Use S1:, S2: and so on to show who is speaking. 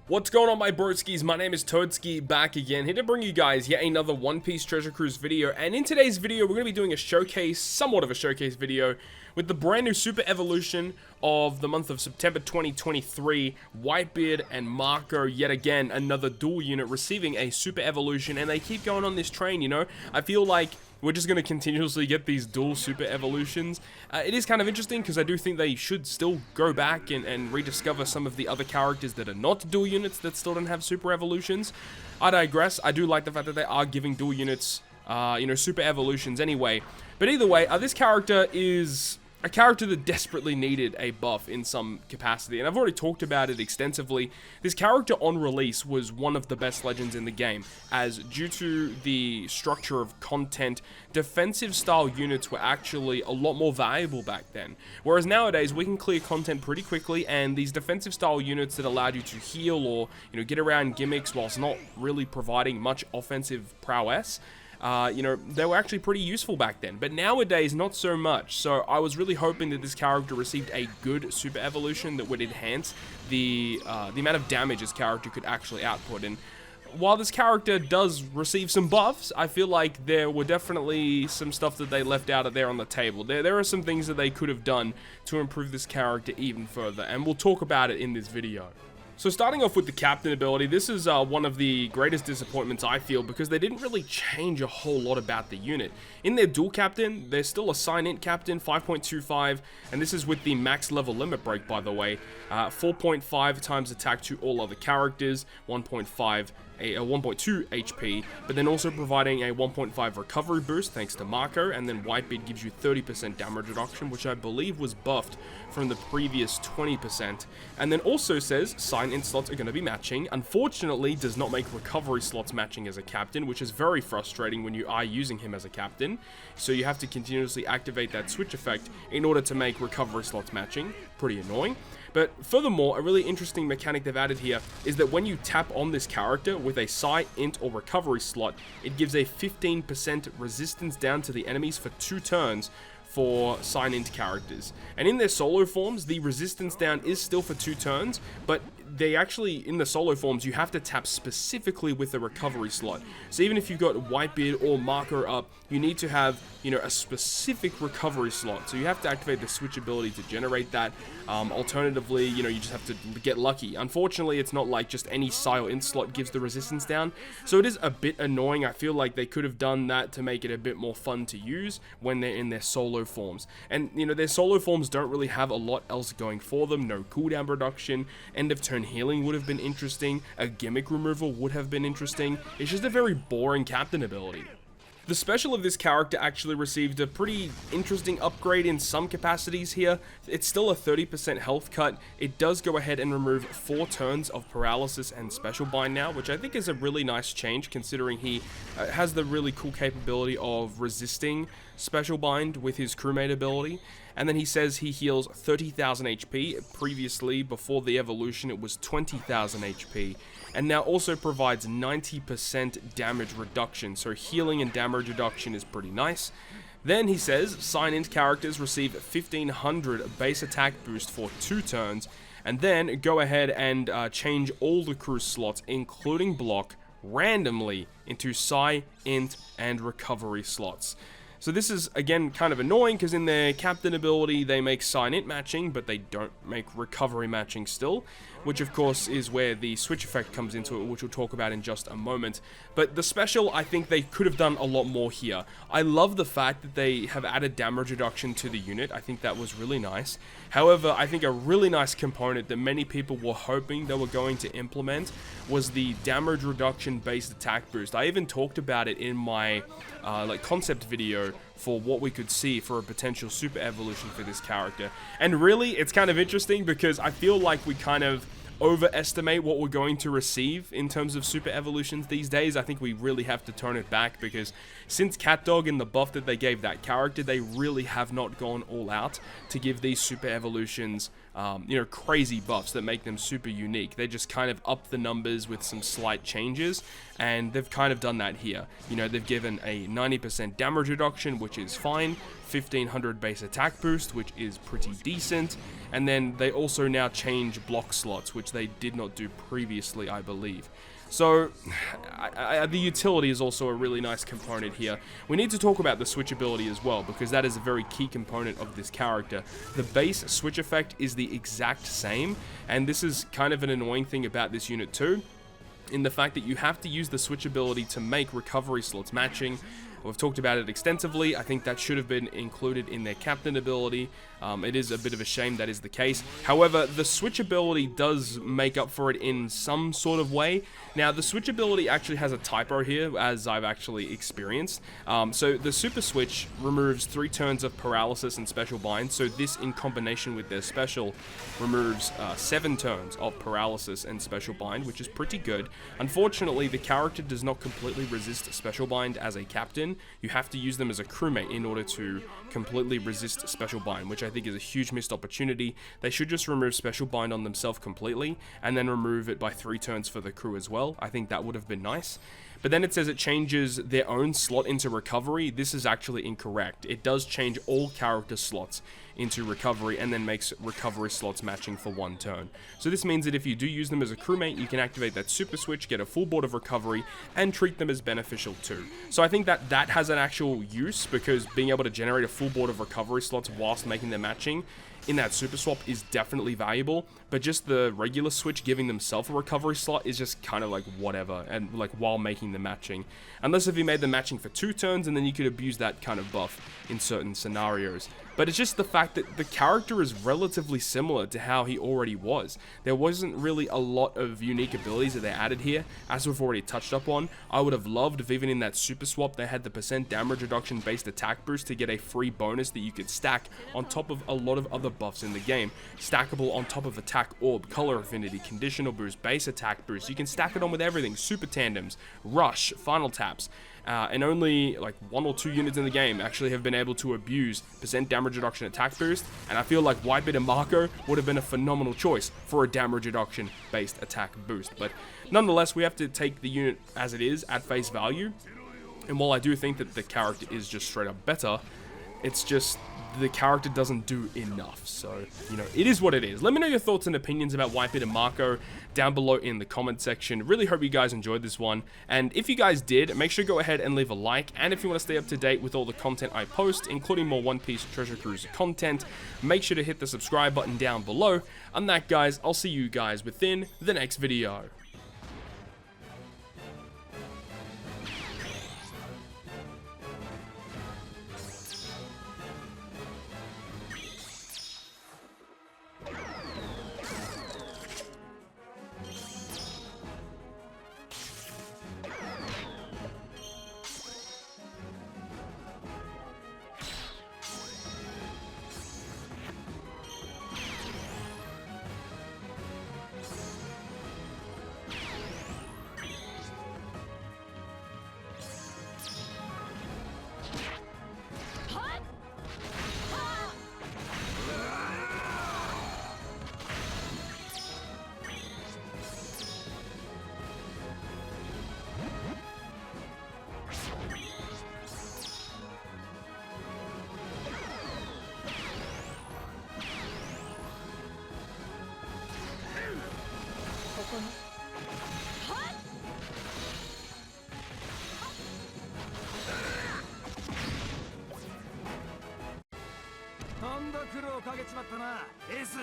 S1: What's going on, my broskiis? My name is Toadskii, back again, here to bring you guys yet another One Piece Treasure Cruise video. And in today's video, we're going to be doing a showcase, somewhat of a showcase video, with the brand new super evolution of the month of September 2023, Whitebeard and Marco, yet again, another dual unit receiving a super evolution, and they keep going on this train, you know? I feel like we're just going to continuously get these dual super evolutions. It is kind of interesting because I do think they should still go back and rediscover some of the other characters that are not dual units that still don't have super evolutions. I digress. I do like the fact that they are giving dual units, you know, super evolutions anyway. But either way, this character is a character that desperately needed a buff in some capacity, and I've already talked about it extensively. This character on release was one of the best legends in the game, as due to the structure of content, defensive style units were actually a lot more valuable back then. Whereas nowadays, we can clear content pretty quickly, and these defensive style units that allowed you to heal or, you know, get around gimmicks whilst not really providing much offensive prowess, you know, they were actually pretty useful back then, but nowadays not so much. So I was really hoping that this character received a good super evolution that would enhance the amount of damage this character could actually output. And while this character does receive some buffs, I feel like there were definitely some stuff that they left out of there on the table. There are some things that they could have done to improve this character even further, and we'll talk about it in this video. So starting off with the captain ability, this is one of the greatest disappointments I feel, because they didn't really change a whole lot about the unit. In their dual captain, there's still a sign-in captain, 5.25, and this is with the max level limit break, by the way. 4.5 times attack to all other characters, 1.2 HP, but then also providing a 1.5 recovery boost thanks to Marco, and then Whitebeard gives you 30% damage reduction, which I believe was buffed from the previous 20%, and then also says sign-in slots are going to be matching. Unfortunately, does not make recovery slots matching as a captain, which is very frustrating when you are using him as a captain, so you have to continuously activate that switch effect in order to make recovery slots matching. Pretty annoying. But furthermore, a really interesting mechanic they've added here is that when you tap on this character with a Psi, Int, or recovery slot, it gives a 15% resistance down to the enemies for 2 turns for sign-in characters. And in their solo forms, the resistance down is still for 2 turns, but they actually, in the solo forms, you have to tap specifically with the recovery slot. So even if you've got Whitebeard or Marco up, you need to have, you know, a specific recovery slot. So you have to activate the switch ability to generate that. Alternatively, you know, you just have to get lucky. Unfortunately, it's not like just any Psi or Int slot gives the resistance down. So it is a bit annoying. I feel like they could have done that to make it a bit more fun to use when they're in their solo forms. And, you know, their solo forms don't really have a lot else going for them. No cooldown reduction, end of turn healing would have been interesting, a gimmick removal would have been interesting. It's just a very boring captain ability. The special of this character actually received a pretty interesting upgrade in some capacities here. It's still a 30% health cut. It does go ahead and remove 4 turns of paralysis and special bind now, which I think is a really nice change, considering he has the really cool capability of resisting special bind with his crewmate ability. And then he says he heals 30,000 HP. Previously, before the evolution, it was 20,000 HP. And now also provides 90% damage reduction. So healing and damage reduction is pretty nice. Then he says sign-in characters receive 1500 base attack boost for 2 turns. And then go ahead and change all the crew slots, including block, randomly into Psi, Int, and recovery slots. So this is, again, kind of annoying, because in their captain ability, they make sign-in matching, but they don't make recovery matching still, which of course is where the switch effect comes into it, which we'll talk about in just a moment. But the special, I think they could have done a lot more here. I love the fact that they have added damage reduction to the unit. I think that was really nice. However, I think a really nice component that many people were hoping they were going to implement was the damage reduction based attack boost. I even talked about it in my concept video for what we could see for a potential super evolution for this character. And really, it's kind of interesting because I feel like we kind of overestimate what we're going to receive in terms of super evolutions these days. I think we really have to turn it back, because since CatDog and the buff that they gave that character, they really have not gone all out to give these super evolutions you know, crazy buffs that make them super unique. They just kind of up the numbers with some slight changes, and they've kind of done that here. You know, they've given a 90% damage reduction, which is fine, 1500 base attack boost, which is pretty decent, and then they also now change block slots, which they did not do previously, I believe. So, the utility is also a really nice component here. We need to talk about the switchability as well, because that is a very key component of this character. The base switch effect is the exact same, and this is kind of an annoying thing about this unit too, in the fact that you have to use the switchability to make recovery slots matching. We've talked about it extensively. I think that should have been included in their captain ability. It is a bit of a shame that is the case. However, the switchability does make up for it in some sort of way. Now, the switchability actually has a typo here, as I've actually experienced. So the super switch removes 3 turns of paralysis and special bind. So this, in combination with their special, removes 7 turns of paralysis and special bind, which is pretty good. Unfortunately, the character does not completely resist special bind as a captain. You have to use them as a crewmate in order to completely resist special bind, which I think is a huge missed opportunity. They should just remove special bind on themselves completely, and then remove it by 3 turns for the crew as well. I think that would have been nice. But then it says it changes their own slot into recovery. This is actually incorrect. It does change all character slots into recovery, and then makes recovery slots matching for 1 turn. So this means that if you do use them as a crewmate, you can activate that super switch, get a full board of recovery, and treat them as beneficial too. So I think that that has an actual use, because being able to generate a full board of recovery slots whilst making them matching in that super swap is definitely valuable, but just the regular switch giving themselves a recovery slot is just kind of like whatever, and like while making the matching. Unless if you made the matching for 2 turns, and then you could abuse that kind of buff in certain scenarios. But it's just the fact that the character is relatively similar to how he already was. There wasn't really a lot of unique abilities that they added here, as we've already touched up on. I would have loved if even in that super swap they had the % damage reduction based attack boost to get a free bonus that you could stack on top of a lot of other buffs in the game. Stackable on top of attack orb, color affinity, conditional boost, base attack boost. You can stack it on with everything. Super tandems, rush, final taps. And only like 1 or 2 units in the game actually have been able to abuse % damage reduction attack boost, and I feel like Whitebeard and Marco would have been a phenomenal choice for a damage reduction based attack boost. But nonetheless, we have to take the unit as it is at face value, and while I do think that the character is just straight up better, it's just the character doesn't do enough. So, you know, it is what it is. Let me know your thoughts and opinions about Whitebeard and Marco down below in the comment section. Really hope you guys enjoyed this one. And if you guys did, make sure to go ahead and leave a like. And if you want to stay up to date with all the content I post, including more One Piece Treasure Cruise content, make sure to hit the subscribe button down below. On that, guys, I'll see you guys within the next video.
S2: とんだ苦労かけちまったなエース。